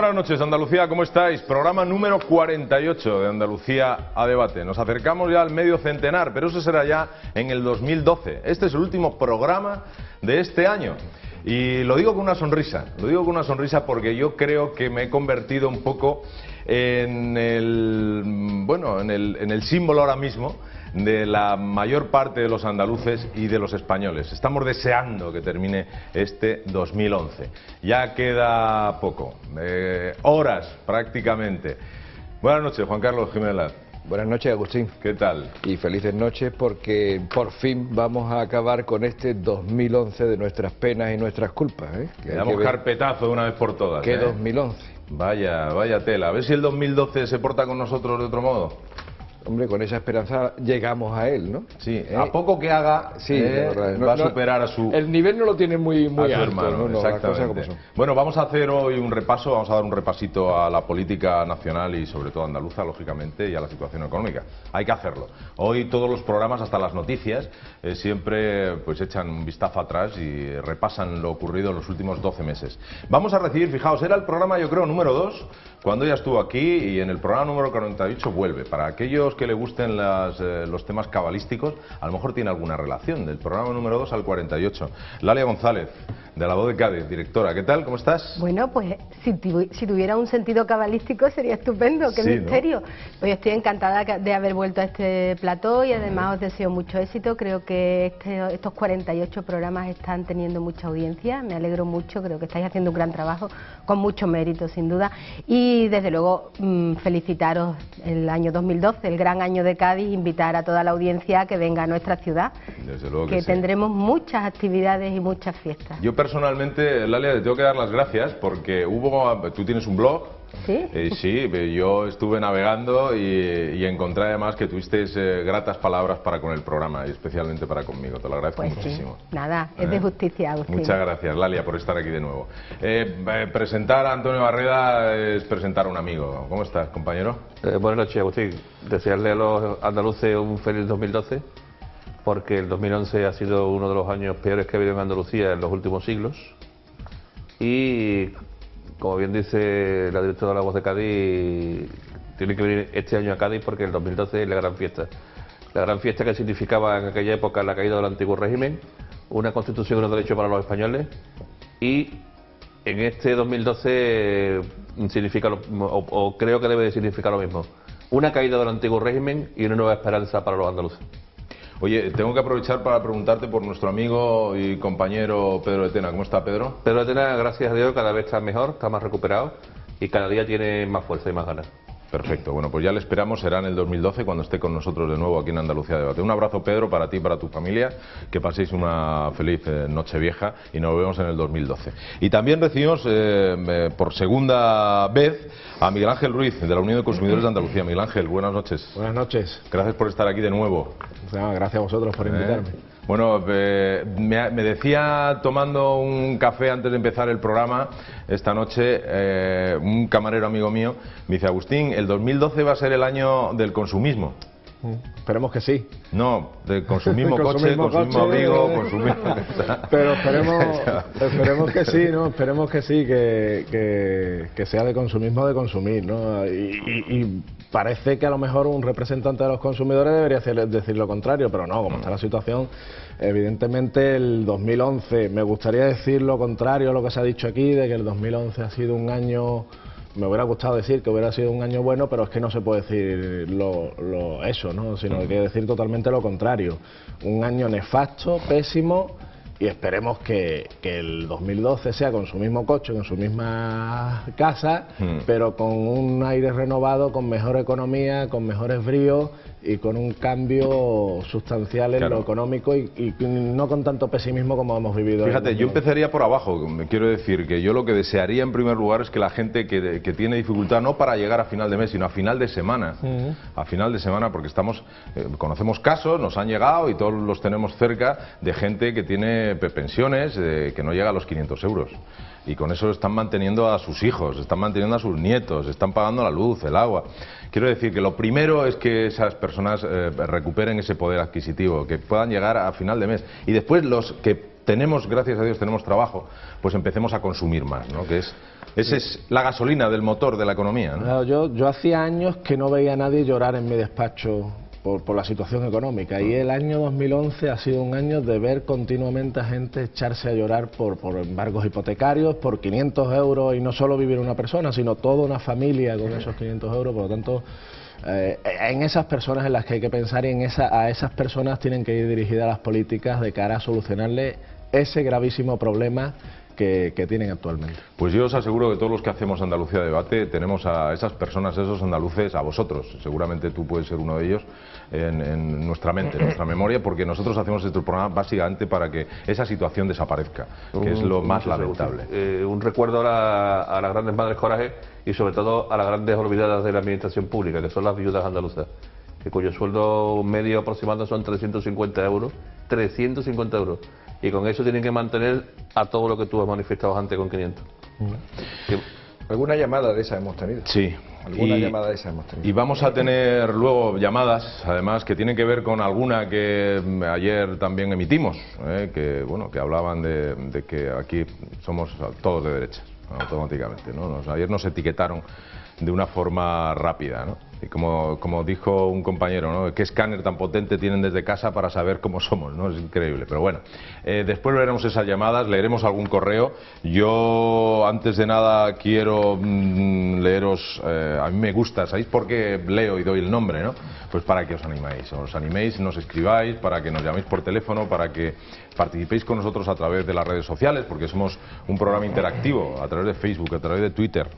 buenas noches, Andalucía, ¿cómo estáis? Programa número 48 de Andalucía a debate. Nos acercamos ya al medio centenar, pero eso será ya en el 2012. Este es el último programa de este año. Y lo digo con una sonrisa, porque yo creo que me he convertido un poco en el símbolo ahora mismo de la mayor parte de los andaluces y de los españoles. Estamos deseando que termine este 2011. Ya queda poco, horas prácticamente. Buenas noches, Juan Carlos Jiménez. Buenas noches, Agustín. ¿Qué tal? Y felices noches porque por fin vamos a acabar con este 2011 de nuestras penas y nuestras culpas. Le damos carpetazo de una vez por todas. ¿Qué 2011? Vaya tela. A ver si el 2012 se porta con nosotros de otro modo. Hombre, con esa esperanza llegamos a él, ¿no? Sí, a poco que haga, va a superar a su... El nivel no lo tiene muy alto, hermano, ¿no? Exactamente. Bueno, vamos a hacer hoy un repaso, vamos a dar un repasito a la política nacional y sobre todo andaluza, lógicamente, y a la situación económica. Hay que hacerlo. Hoy todos los programas, hasta las noticias, siempre pues echan un vistazo atrás y repasan lo ocurrido en los últimos 12 meses. Vamos a recibir, fijaos, era el programa, yo creo, número 2, cuando ella estuvo aquí, y en el programa número 48 vuelve. Para aquellos que le gusten los temas cabalísticos, a lo mejor tiene alguna relación, del programa número 2 al 48. Lalia González, de La Voz de Cádiz, directora. ¿Qué tal? ¿Cómo estás? Bueno, pues si tuviera un sentido cabalístico sería estupendo. ¡Qué misterio! ¿No? Pues estoy encantada de haber vuelto a este plató y además os deseo mucho éxito. Creo que estos 48 programas están teniendo mucha audiencia. Me alegro mucho, creo que estáis haciendo un gran trabajo, con mucho mérito, sin duda. Y desde luego felicitaros el año 2012, el gran año de Cádiz, invitar a toda la audiencia a que venga a nuestra ciudad. Desde luego que sí. Tendremos muchas actividades y muchas fiestas. Yo personalmente, Lalia, te tengo que dar las gracias porque tú tienes un blog. ¿Sí? Sí, yo estuve navegando y encontré además que tuvisteis gratas palabras para con el programa y especialmente para conmigo. Te lo agradezco muchísimo. Sí. Nada, es de justicia, Agustín. Muchas gracias, Lalia, por estar aquí de nuevo. Presentar a Antonio Barreda es presentar a un amigo. ¿Cómo estás, compañero? Buenas noches, Agustín. Desearle a los andaluces un feliz 2012, porque el 2011 ha sido uno de los años peores que ha habido en Andalucía en los últimos siglos. Y como bien dice la directora de La Voz de Cádiz, tiene que venir este año a Cádiz porque el 2012 es la gran fiesta. La gran fiesta que significaba en aquella época la caída del antiguo régimen, una constitución y unos derechos para los españoles, y en este 2012 significa o creo que debe de significar lo mismo: una caída del antiguo régimen y una nueva esperanza para los andaluces. Oye, tengo que aprovechar para preguntarte por nuestro amigo y compañero Pedro de Tena. ¿Cómo está, Pedro? Pedro de Tena, gracias a Dios, cada vez está mejor, está más recuperado y cada día tiene más fuerza y más ganas. Perfecto, bueno, pues ya le esperamos, será en el 2012 cuando esté con nosotros de nuevo aquí en Andalucía Debate. Un abrazo, Pedro, para ti y para tu familia, que paséis una feliz Nochevieja y nos vemos en el 2012. Y también recibimos por segunda vez a Miguel Ángel Ruiz, de la Unión de Consumidores de Andalucía. Miguel Ángel, buenas noches. Buenas noches. Gracias por estar aquí de nuevo. Gracias a vosotros por invitarme. Bueno, me decía, tomando un café antes de empezar el programa esta noche, un camarero amigo mío, me dice: Agustín, el 2012 va a ser el año del consumismo. Esperemos que sí. No, del consumismo coche, consumismo abrigo, consumismo... Pero esperemos que sí, ¿no? Esperemos que sí, que sea de consumismo de consumir, ¿no? Y parece que a lo mejor un representante de los consumidores debería decir lo contrario, pero no, como está la situación, evidentemente el 2011, me gustaría decir lo contrario a lo que se ha dicho aquí, de que el 2011 ha sido un año... Me hubiera gustado decir que hubiera sido un año bueno, pero es que no se puede decir eso, ¿no? Sino que hay que decir totalmente lo contrario. Un año nefasto, pésimo, y esperemos que el 2012 sea con su mismo coche, con su misma casa, pero con un aire renovado, con mejor economía, con mejores bríos y con un cambio sustancial en lo económico y no con tanto pesimismo como hemos vivido. Fíjate, yo empezaría por abajo. Me quiero decir que yo lo que desearía en primer lugar es que la gente que tiene dificultad, no para llegar a final de mes, sino a final de semana, a final de semana, porque conocemos casos, nos han llegado y todos los tenemos cerca, de gente que tiene pensiones que no llega a los 500 euros. Y con eso están manteniendo a sus hijos, están manteniendo a sus nietos, están pagando la luz, el agua. Quiero decir que lo primero es que esas personas recuperen ese poder adquisitivo, que puedan llegar a final de mes. Y después los que tenemos, gracias a Dios, tenemos trabajo, pues empecemos a consumir más, ¿no? Que esa es la gasolina del motor de la economía, ¿no? Yo hacía años que no veía a nadie llorar en mi despacho por la situación económica, y el año 2011 ha sido un año de ver continuamente a gente echarse a llorar por embargos hipotecarios, por 500 euros, y no solo vivir una persona, sino toda una familia con esos 500 euros, por lo tanto, en esas personas en las que hay que pensar, y a esas personas tienen que ir dirigidas las políticas de cara a solucionarle ese gravísimo problema que tienen actualmente. Pues yo os aseguro que todos los que hacemos Andalucía Debate tenemos a esas personas, esos andaluces, a vosotros. Seguramente tú puedes ser uno de ellos en nuestra mente, en nuestra memoria, porque nosotros hacemos este programa básicamente para que esa situación desaparezca, que es lo más lamentable. Un recuerdo a las grandes madres coraje y sobre todo a las grandes olvidadas de la administración pública, que son las viudas andaluzas, que cuyo sueldo medio aproximado son 350 euros. 350 euros. Y con eso tienen que mantener a todo lo que tú has manifestado antes con 500. ¿Alguna llamada de esa hemos tenido? Sí. ¿Alguna llamada de esa hemos tenido? Y vamos a tener luego llamadas, además, que tienen que ver con alguna que ayer también emitimos, que bueno, que hablaban de que aquí somos todos de derechas, automáticamente, ¿no? Ayer nos etiquetaron de una forma rápida, ¿no? Y como dijo un compañero, ¿no? ¿Qué escáner tan potente tienen desde casa para saber cómo somos, ¿no? Es increíble, pero bueno, después veremos esas llamadas, leeremos algún correo. Yo, antes de nada, quiero leeros, a mí me gusta, ¿sabéis por qué leo y doy el nombre, no? Pues para que os animéis, nos escribáis, para que nos llaméis por teléfono, para que participéis con nosotros a través de las redes sociales, porque somos un programa interactivo, a través de Facebook, a través de Twitter,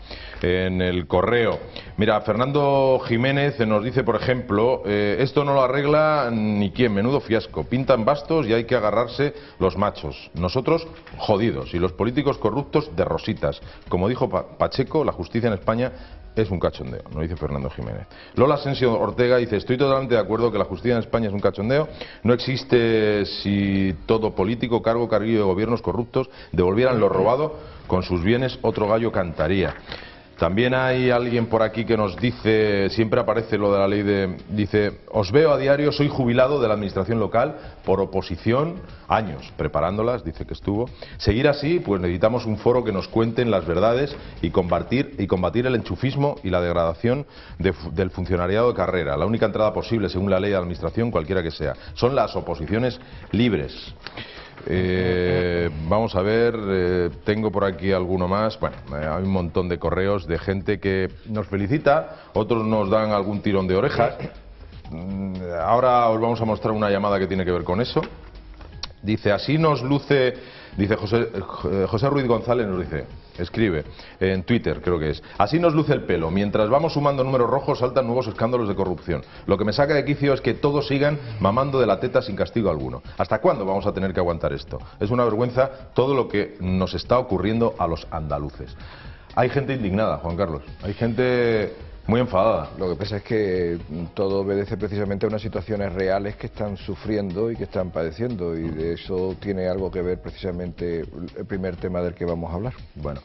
en el correo. Mira, Fernando Jiménez nos dice, por ejemplo, esto no lo arregla ni quién, menudo fiasco, pintan bastos y hay que agarrarse los machos, nosotros jodidos, y los políticos corruptos de rositas. Como dijo Pacheco, la justicia en España es un cachondeo, nos dice Fernando Jiménez. Lola Asensio Ortega dice, estoy totalmente de acuerdo que la justicia en España es un cachondeo, no existe si todo político, carguillo de gobiernos corruptos devolvieran lo robado con sus bienes, otro gallo cantaría. También hay alguien por aquí que nos dice, siempre aparece lo de la ley dice, os veo a diario, soy jubilado de la administración local por oposición, años preparándolas, dice que estuvo. Seguir así, pues necesitamos un foro que nos cuenten las verdades y combatir el enchufismo y la degradación del funcionariado de carrera. La única entrada posible, según la ley de administración, cualquiera que sea, son las oposiciones libres. Vamos a ver, tengo por aquí alguno más. Bueno, hay un montón de correos de gente que nos felicita, otros nos dan algún tirón de orejas. Ahora os vamos a mostrar una llamada que tiene que ver con eso. Dice, así nos luce, dice José Ruiz González, nos dice, escribe en Twitter, creo que es, así nos luce el pelo, mientras vamos sumando números rojos saltan nuevos escándalos de corrupción. Lo que me saca de quicio es que todos sigan mamando de la teta sin castigo alguno. ¿Hasta cuándo vamos a tener que aguantar esto? Es una vergüenza todo lo que nos está ocurriendo a los andaluces. Hay gente indignada, Juan Carlos, hay gente muy enfadada. Lo que pasa es que todo obedece precisamente a unas situaciones reales que están sufriendo y que están padeciendo, y de eso tiene algo que ver precisamente el primer tema del que vamos a hablar. Bueno,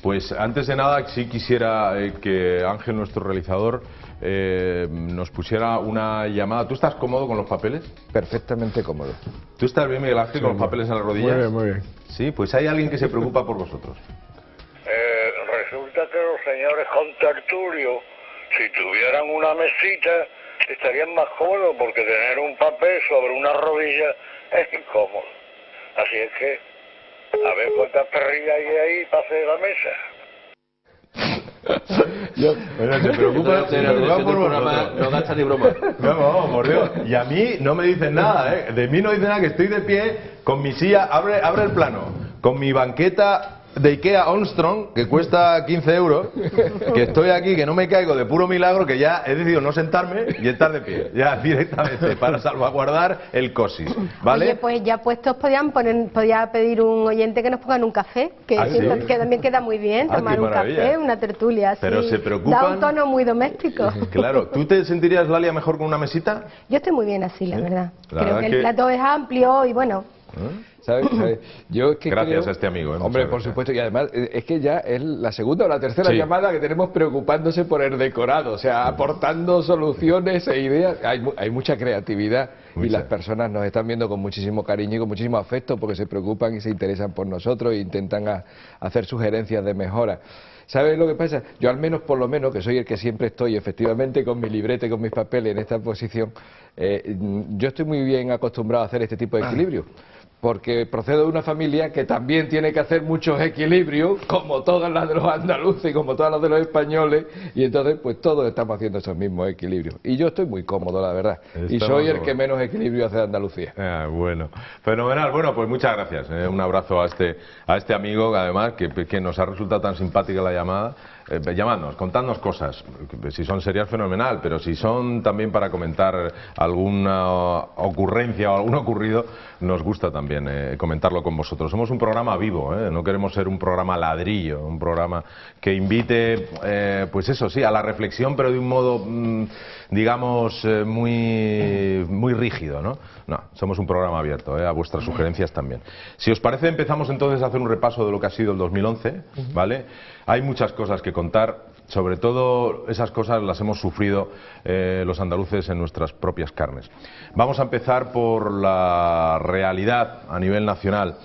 pues antes de nada sí quisiera que Ángel, nuestro realizador, nos pusiera una llamada. ¿Tú estás cómodo con los papeles? Perfectamente cómodo. ¿Tú estás bien, Miguel Ángel, sí, con los papeles en las rodillas? Muy bien, muy bien. Sí, pues hay alguien que se preocupa por vosotros. Resulta que los señores contertulios, si tuvieran una mesita, estarían más cómodos, porque tener un papel sobre una rodilla es incómodo. Así es que, a ver cuántas perrillas hay ahí para hacer la mesa. Bueno, se preocupa por vosotros. No gasta ni broma. Vamos, por Dios. Y a mí no me dicen nada, ¿eh? De mí no dicen nada, que estoy de pie con mi silla, abre el plano, con mi banqueta de Ikea Armstrong, que cuesta 15 euros, que estoy aquí, que no me caigo de puro milagro, que ya he decidido no sentarme y estar de pie, ya directamente, para salvaguardar el cosis, ¿vale? Oye, pues ya puestos podía pedir un oyente que nos pongan un café, que, ¿Ah, sí? que también queda muy bien, tomar un café, una tertulia así. Pero se preocupan. Da un tono muy doméstico. Claro, ¿tú te sentirías, Lalia, mejor con una mesita? Yo estoy muy bien así, la verdad. La Creo verdad que el plato es amplio y bueno, ¿Sabes? Yo es que gracias creo, a este amigo. Hombre, por supuesto, y además es que ya es la segunda o la tercera llamada que tenemos preocupándose por el decorado, o sea, aportando soluciones e ideas. Hay mucha creatividad y las personas nos están viendo con muchísimo cariño y con muchísimo afecto porque se preocupan y se interesan por nosotros e intentan hacer sugerencias de mejora. ¿Sabes lo que pasa? Yo al menos, por lo menos, que soy el que siempre estoy efectivamente con mi libreta y con mis papeles en esta posición, yo estoy muy bien acostumbrado a hacer este tipo de equilibrio. Porque procedo de una familia que también tiene que hacer muchos equilibrios, como todas las de los andaluces y como todas las de los españoles, y entonces pues todos estamos haciendo esos mismos equilibrios. Y yo estoy muy cómodo, la verdad, y soy el que menos equilibrio hace de Andalucía. Bueno, fenomenal. Bueno, pues muchas gracias. Un abrazo a este amigo, además, que nos ha resultado tan simpática la llamada. Llamadnos, contadnos cosas, si son serias fenomenal, pero si son también para comentar alguna ocurrencia o algún ocurrido, nos gusta también comentarlo con vosotros. Somos un programa vivo, no queremos ser un programa ladrillo, un programa que invite, pues eso sí, a la reflexión, pero de un modo, digamos, muy rígido, ¿no? No, somos un programa abierto, a vuestras sugerencias también. Si os parece, empezamos entonces a hacer un repaso de lo que ha sido el 2011, ¿vale? Hay muchas cosas que contar, sobre todo esas cosas las hemos sufrido los andaluces en nuestras propias carnes. Vamos a empezar por la realidad a nivel nacional,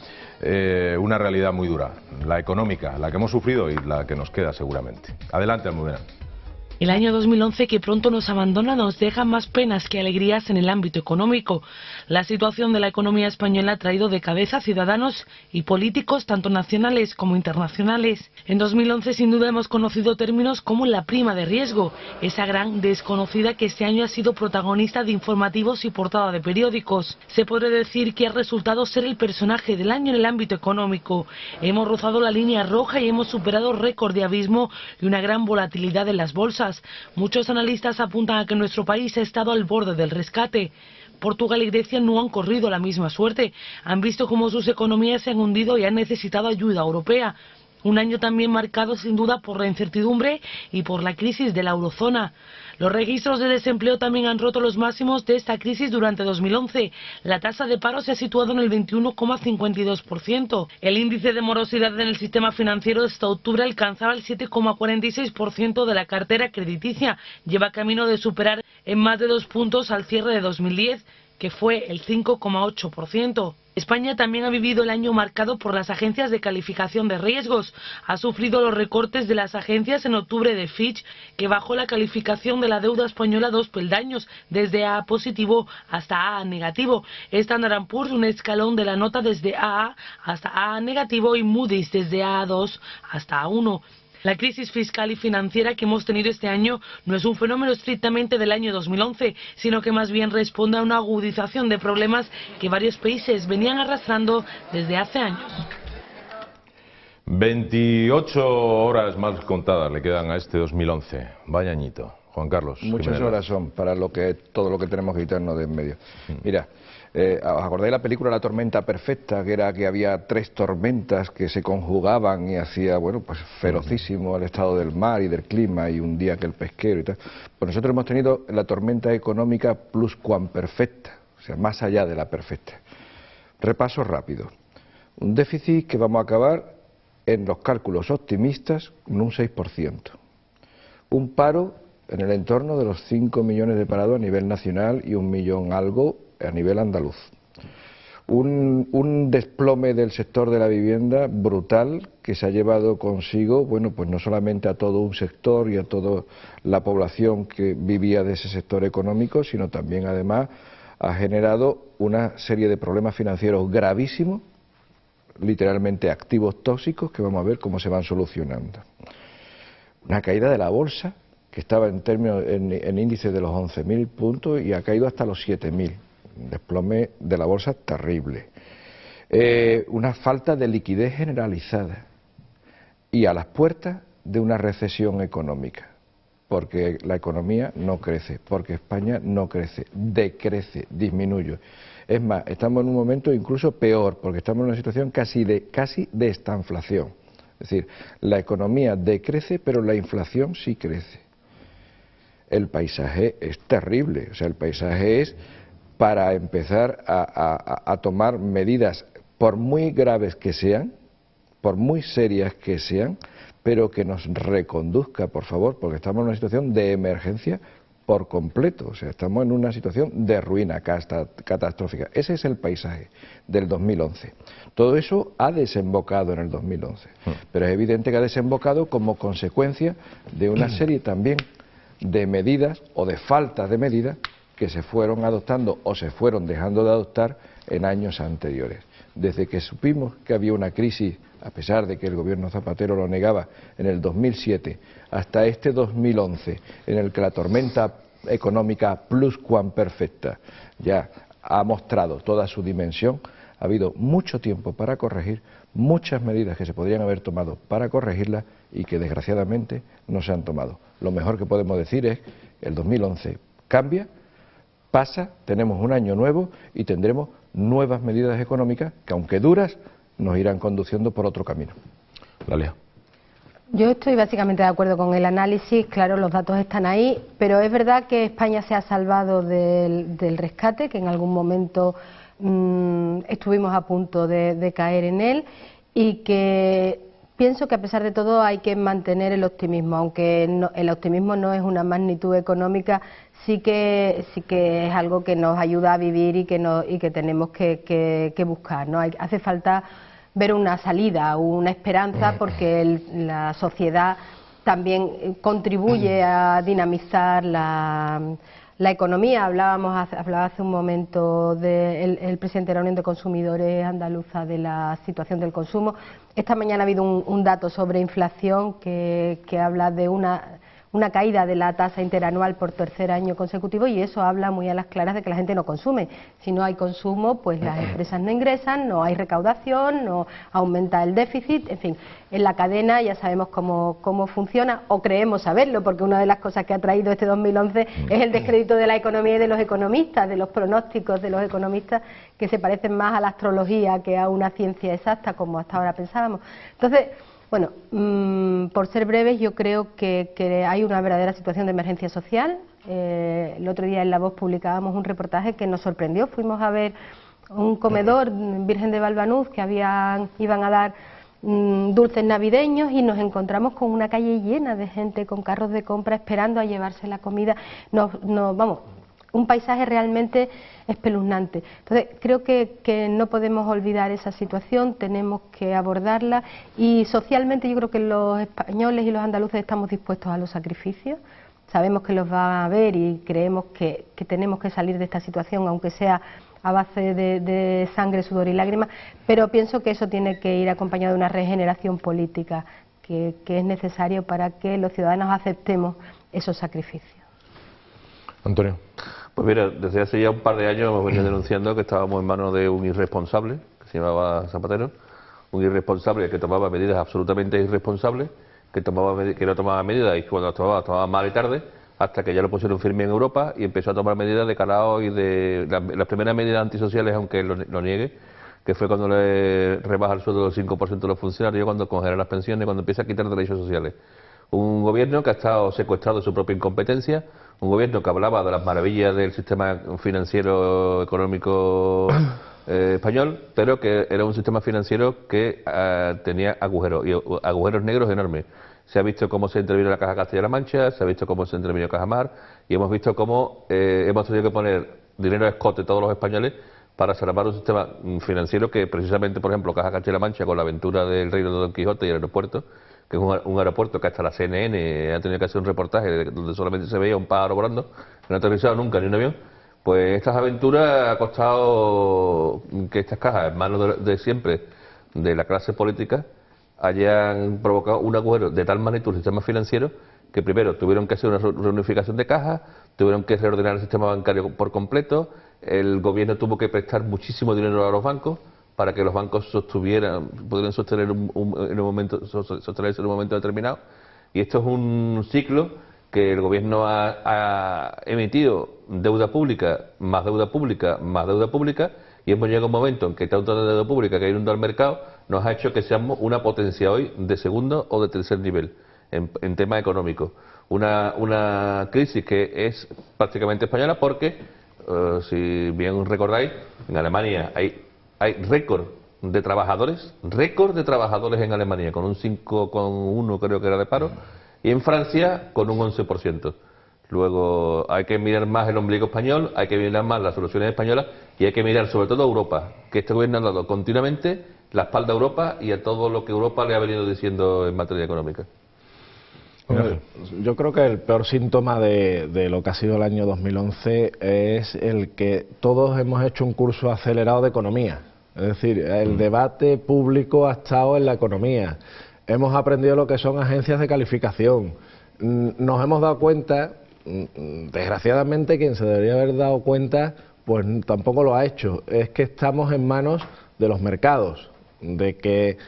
una realidad muy dura, la económica, la que hemos sufrido y la que nos queda seguramente. Adelante, Almudena. El año 2011, que pronto nos abandona, nos deja más penas que alegrías en el ámbito económico. La situación de la economía española ha traído de cabeza a ciudadanos y políticos, tanto nacionales como internacionales. En 2011, sin duda, hemos conocido términos como la prima de riesgo, esa gran desconocida que este año ha sido protagonista de informativos y portada de periódicos. Se podría decir que ha resultado ser el personaje del año en el ámbito económico. Hemos rozado la línea roja y hemos superado récord de abismo y una gran volatilidad en las bolsas. Muchos analistas apuntan a que nuestro país ha estado al borde del rescate. Portugal y Grecia no han corrido la misma suerte. Han visto cómo sus economías se han hundido y han necesitado ayuda europea. Un año también marcado sin duda por la incertidumbre y por la crisis de la eurozona. Los registros de desempleo también han roto los máximos de esta crisis durante 2011. La tasa de paro se ha situado en el 21,52%. El índice de morosidad en el sistema financiero hasta octubre alcanzaba el 7,46% de la cartera crediticia. Lleva camino de superar en más de 2 puntos al cierre de 2010, que fue el 5,8%. España también ha vivido el año marcado por las agencias de calificación de riesgos. Ha sufrido los recortes de las agencias en octubre de Fitch, que bajó la calificación de la deuda española 2 peldaños, desde AA positivo hasta AA negativo. Standard & Poor's un escalón de la nota desde AA hasta AA negativo y Moody's desde AA2 hasta A1. La crisis fiscal y financiera que hemos tenido este año no es un fenómeno estrictamente del año 2011, sino que más bien responde a una agudización de problemas que varios países venían arrastrando desde hace años. 28 horas más contadas le quedan a este 2011. Vaya añito. Juan Carlos. Muchas horas son para todo lo que tenemos que quitarnos de en medio. Mira, ¿os acordáis de la película La tormenta perfecta? Que era que había 3 tormentas que se conjugaban y hacía, bueno, pues ferocísimo el estado del mar y del clima, y un día que el pesquero y tal. Pues nosotros hemos tenido la tormenta económica pluscuamperfecta, o sea, más allá de la perfecta. Repaso rápido. Un déficit que vamos a acabar en los cálculos optimistas con un 6%. Un paro en el entorno de los 5 millones de parados a nivel nacional y 1 millón algo a nivel andaluz. Un desplome del sector de la vivienda brutal que se ha llevado consigo, bueno, pues no solamente a todo un sector y a toda la población que vivía de ese sector económico, sino también además ha generado una serie de problemas financieros gravísimos, literalmente activos tóxicos, que vamos a ver cómo se van solucionando. Una caída de la bolsa que estaba en índice de los 11.000 puntos y ha caído hasta los 7.000. Un desplome de la bolsa terrible. Una falta de liquidez generalizada y a las puertas de una recesión económica, porque la economía no crece, porque España no crece, decrece, disminuye. Es más, estamos en un momento incluso peor, porque estamos en una situación casi de estanflación. Es decir, la economía decrece, pero la inflación sí crece. El paisaje es terrible, o sea, el paisaje es para empezar a tomar medidas, por muy graves que sean, por muy serias que sean, pero que nos reconduzca, por favor, porque estamos en una situación de emergencia por completo, o sea, estamos en una situación de ruina catastrófica. Ese es el paisaje del 2011. Todo eso ha desembocado en el 2011, pero es evidente que ha desembocado como consecuencia de una serie también de medidas o de faltas de medidas que se fueron adoptando o se fueron dejando de adoptar en años anteriores. Desde que supimos que había una crisis, a pesar de que el gobierno Zapatero lo negaba, en el 2007, hasta este 2011, en el que la tormenta económica pluscuamperfecta ya ha mostrado toda su dimensión, ha habido mucho tiempo para corregir, muchas medidas que se podrían haber tomado para corregirlas y que desgraciadamente no se han tomado. Lo mejor que podemos decir es que el 2011 cambia, pasa, tenemos un año nuevo y tendremos nuevas medidas económicas que, aunque duras, nos irán conduciendo por otro camino. Dalia. Yo estoy básicamente de acuerdo con el análisis, claro, los datos están ahí, pero es verdad que España se ha salvado del rescate, que en algún momento estuvimos a punto de caer en él, y que pienso que a pesar de todo hay que mantener el optimismo, aunque el optimismo no es una magnitud económica, sí que es algo que nos ayuda a vivir y que tenemos que buscar, ¿no? Hace falta ver una salida, una esperanza, porque la sociedad también contribuye a dinamizar la economía. Hablaba hace un momento el presidente de la Unión de Consumidores Andaluza de la situación del consumo. Esta mañana ha habido un dato sobre inflación que habla de una caída de la tasa interanual por tercer año consecutivo, y eso habla muy a las claras de que la gente no consume. Si no hay consumo, pues las empresas no ingresan, no hay recaudación, no aumenta el déficit, en fin, en la cadena ya sabemos cómo funciona, o creemos saberlo, porque una de las cosas que ha traído este 2011 es el descrédito de la economía y de los economistas, de los pronósticos de los economistas, que se parecen más a la astrología que a una ciencia exacta, como hasta ahora pensábamos. Entonces, bueno, por ser breves, yo creo que hay una verdadera situación de emergencia social. El otro día en La Voz publicábamos un reportaje que nos sorprendió. Fuimos a ver un comedor Virgen de Valvanuz que iban a dar dulces navideños, y nos encontramos con una calle llena de gente con carros de compra esperando a llevarse la comida. Vamos, un paisaje realmente espeluznante. Entonces, creo que no podemos olvidar esa situación, tenemos que abordarla, y socialmente yo creo que los españoles y los andaluces estamos dispuestos a los sacrificios. Sabemos que los va a haber y creemos que tenemos que salir de esta situación, aunque sea a base de sangre, sudor y lágrimas, pero pienso que eso tiene que ir acompañado de una regeneración política que es necesario para que los ciudadanos aceptemos esos sacrificios. Antonio. Pues mira, desde hace ya un par de años hemos venido denunciando que estábamos en manos de un irresponsable, que se llamaba Zapatero, un irresponsable que tomaba medidas absolutamente irresponsables, que no tomaba medidas, y cuando las tomaba mal y tarde, hasta que ya lo pusieron firme en Europa y empezó a tomar medidas de calado y de las primeras medidas antisociales, aunque él lo niegue, que fue cuando le rebaja el sueldo del 5% de los funcionarios, cuando congela las pensiones, cuando empieza a quitar derechos sociales. Un gobierno que ha estado secuestrado de su propia incompetencia, un gobierno que hablaba de las maravillas del sistema financiero económico español, pero que era un sistema financiero que tenía agujeros, y agujeros negros enormes. Se ha visto cómo se intervino la Caja Castilla-La Mancha, se ha visto cómo se intervino Cajamar, y hemos visto cómo hemos tenido que poner dinero a escote todos los españoles para salvar un sistema financiero que precisamente, por ejemplo, Caja Castilla-La Mancha, con la aventura del Reino de Don Quijote y el aeropuerto, que es un aeropuerto que hasta la CNN ha tenido que hacer un reportaje donde solamente se veía un pájaro volando, que no ha aterrizado nunca ni un avión. Pues estas aventuras ha costado que estas cajas, en manos de siempre de la clase política, hayan provocado un agujero de tal magnitud en el sistema financiero que primero tuvieron que hacer una reunificación de cajas, tuvieron que reordenar el sistema bancario por completo, el gobierno tuvo que prestar muchísimo dinero a los bancos para que los bancos pudieran sostenerse en un momento determinado, y esto es un ciclo que el gobierno ha emitido deuda pública, más deuda pública, más deuda pública, y hemos llegado a un momento en que tanta deuda pública que ha inundado el mercado nos ha hecho que seamos una potencia hoy de segundo o de tercer nivel en tema económico. Una crisis que es prácticamente española porque si bien recordáis, en Alemania hay récord de trabajadores en Alemania, con un 5,1 creo que era de paro, y en Francia con un 11%. Luego hay que mirar más el ombligo español, hay que mirar más las soluciones españolas y hay que mirar sobre todo a Europa, que este gobierno ha dado continuamente la espalda a Europa y a todo lo que Europa le ha venido diciendo en materia económica. Yo creo que el peor síntoma de lo que ha sido el año 2011 es el que todos hemos hecho un curso acelerado de economía. Es decir, el debate público ha estado en la economía. Hemos aprendido lo que son agencias de calificación. Nos hemos dado cuenta, desgraciadamente quien se debería haber dado cuenta, pues tampoco lo ha hecho. Es que estamos en manos de los mercados, de que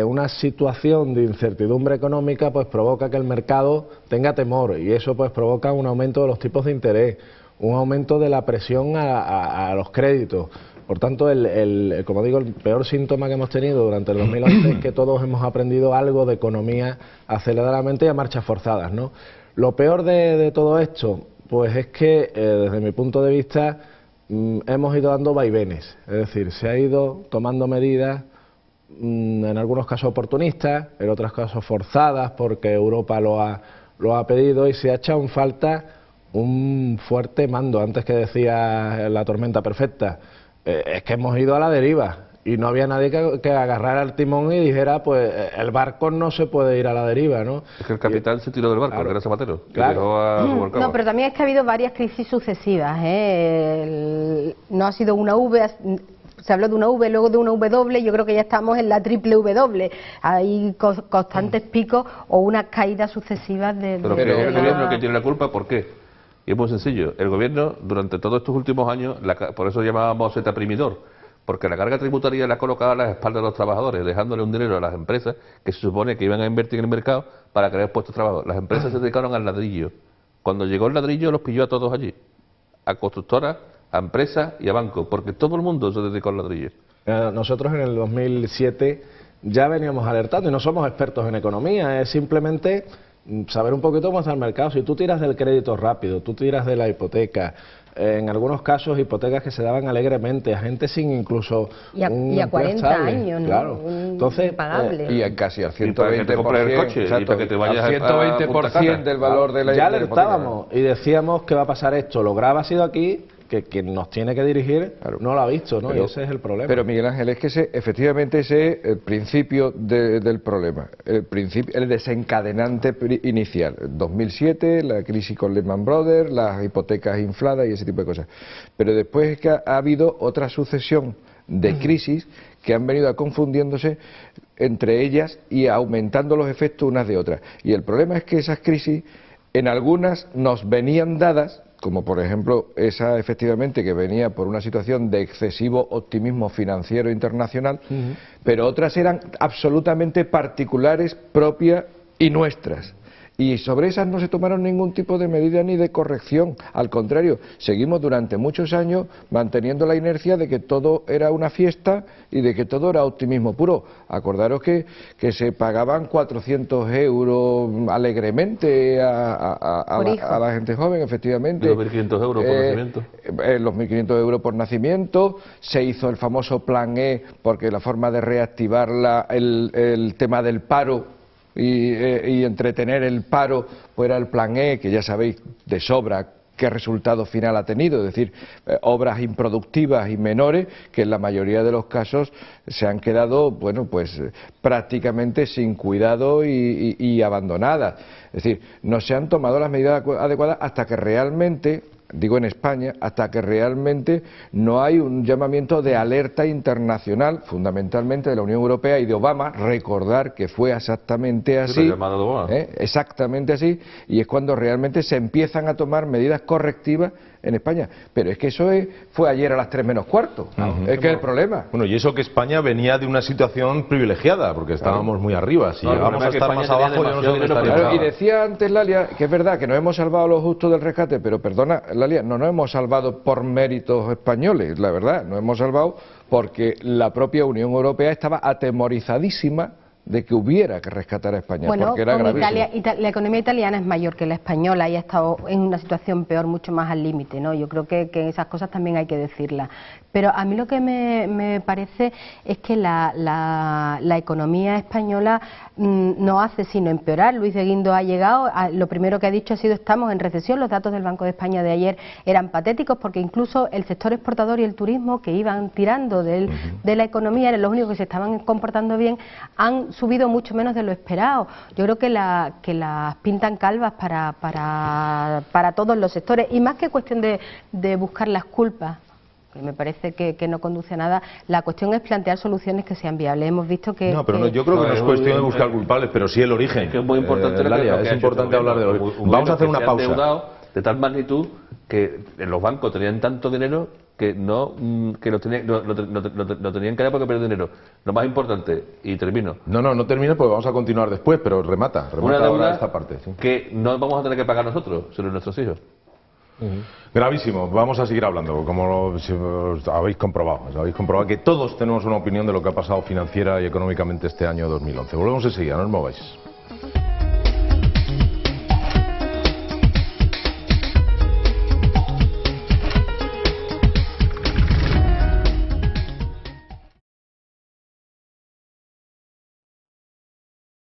una situación de incertidumbre económica pues provoca que el mercado tenga temor y eso pues provoca un aumento de los tipos de interés, un aumento de la presión a los créditos. Por tanto, como digo, el peor síntoma que hemos tenido durante el 2011 es que todos hemos aprendido algo de economía aceleradamente y a marchas forzadas, ¿no? Lo peor de todo esto, pues es que desde mi punto de vista hemos ido dando vaivenes, es decir, se ha ido tomando medidas en algunos casos oportunistas, en otros casos forzadas porque Europa lo ha pedido y se ha echado en falta un fuerte mando. Antes que decía la tormenta perfecta, es que hemos ido a la deriva y no había nadie que agarrara el timón y dijera pues el barco no se puede ir a la deriva, ¿no? Es que el capitán se tiró del barco, claro, que era Zapatero, que claro. No, pero también es que ha habido varias crisis sucesivas, no ha sido una V, se habló de una V, luego de una W, yo creo que ya estamos en la triple W. Hay constantes picos o unas caídas sucesivas de... Pero el gobierno que tiene la culpa, ¿por qué? Y es muy sencillo, el gobierno durante todos estos últimos años, por eso llamábamos etaprimidor, porque la carga tributaria la ha colocado a las espaldas de los trabajadores, dejándole un dinero a las empresas que se supone que iban a invertir en el mercado para crear puestos de trabajo. Las empresas se dedicaron al ladrillo. Cuando llegó el ladrillo los pilló a todos allí, a constructoras, a empresas y a bancos, porque todo el mundo se dedicó al ladrillo. Nosotros en el 2007 ya veníamos alertando, y no somos expertos en economía, es simplemente saber un poquito cómo está el mercado. Si tú tiras del crédito rápido, tú tiras de la hipoteca, en algunos casos hipotecas que se daban alegremente a gente sin incluso y a 40 años, ¿no? Claro. Entonces, y casi al 120%, y para que te compres el coche, y para que te vayas al 120% del valor de la ya alertábamos y decíamos que va a pasar esto. Lo grave ha sido aquí que quien nos tiene que dirigir no lo ha visto, ¿no? Pero, y ese es el problema. Pero Miguel Ángel, es que efectivamente ese es el principio del problema, el desencadenante inicial. 2007, la crisis con Lehman Brothers, las hipotecas infladas y ese tipo de cosas. Pero después es que ha habido otra sucesión de crisis que han venido confundiéndose entre ellas y aumentando los efectos unas de otras. Y el problema es que esas crisis, en algunas nos venían dadas, como por ejemplo esa efectivamente que venía por una situación de excesivo optimismo financiero internacional, pero otras eran absolutamente particulares, propias y nuestras. Y sobre esas no se tomaron ningún tipo de medida ni de corrección. Al contrario, seguimos durante muchos años manteniendo la inercia de que todo era una fiesta y de que todo era optimismo puro. Acordaros que se pagaban 400 euros alegremente a la gente joven, efectivamente. Los 1.500 euros por nacimiento. Los 1.500 euros por nacimiento. Se hizo el famoso Plan E, porque la forma de reactivar el tema del paro y entretener el paro pues era el Plan E, que ya sabéis de sobra qué resultado final ha tenido, es decir, obras improductivas y menores que en la mayoría de los casos se han quedado, bueno, pues prácticamente sin cuidado y abandonadas. Es decir, no se han tomado las medidas adecuadas hasta que realmente, digo en España, hasta que realmente no hay un llamamiento de alerta internacional, fundamentalmente de la Unión Europea y de Obama. Recordar que fue exactamente así, exactamente así, y es cuando realmente se empiezan a tomar medidas correctivas en España. Pero es que eso fue ayer a las 3 menos cuarto. Es que es el problema. Bueno, y eso que España venía de una situación privilegiada, porque estábamos muy arriba. Si llegamos a estar más abajo, yo no sé dónde estaríamos. Y decía antes Lalia que es verdad que nos hemos salvado lo justo del rescate, pero perdona, Lalia, no nos hemos salvado por méritos españoles, la verdad, nos hemos salvado porque la propia Unión Europea estaba atemorizadísima de que hubiera que rescatar a España, bueno, porque era gravísimo. La economía italiana es mayor que la española y ha estado en una situación peor, mucho más al límite, ¿no? Yo creo que esas cosas también hay que decirlas. Pero a mí lo que me parece es que la economía española no hace sino empeorar. Luis de Guindos ha llegado, lo primero que ha dicho ha sido estamos en recesión. Los datos del Banco de España de ayer eran patéticos porque incluso el sector exportador y el turismo, que iban tirando de la economía, eran los únicos que se estaban comportando bien, han subido mucho menos de lo esperado. Yo creo que las pintan calvas para todos los sectores, y más que cuestión de buscar las culpas, que me parece que no conduce a nada, la cuestión es plantear soluciones que sean viables. Hemos visto que... No, pero yo creo que no es cuestión de buscar culpables, pero sí el origen. Es muy importante, es importante hablar del origen. Vamos a hacer una pausa. De tal magnitud que los bancos tenían tanto dinero que lo tenían que dar porque perder dinero. Lo más importante, y termino. No termines porque vamos a continuar después, pero remata ahora esta parte. Sí. Que no vamos a tener que pagar nosotros, sino nuestros hijos. Gravísimo, vamos a seguir hablando, como habéis comprobado que todos tenemos una opinión de lo que ha pasado financiera y económicamente este año 2011. Volvemos enseguida, no os mováis.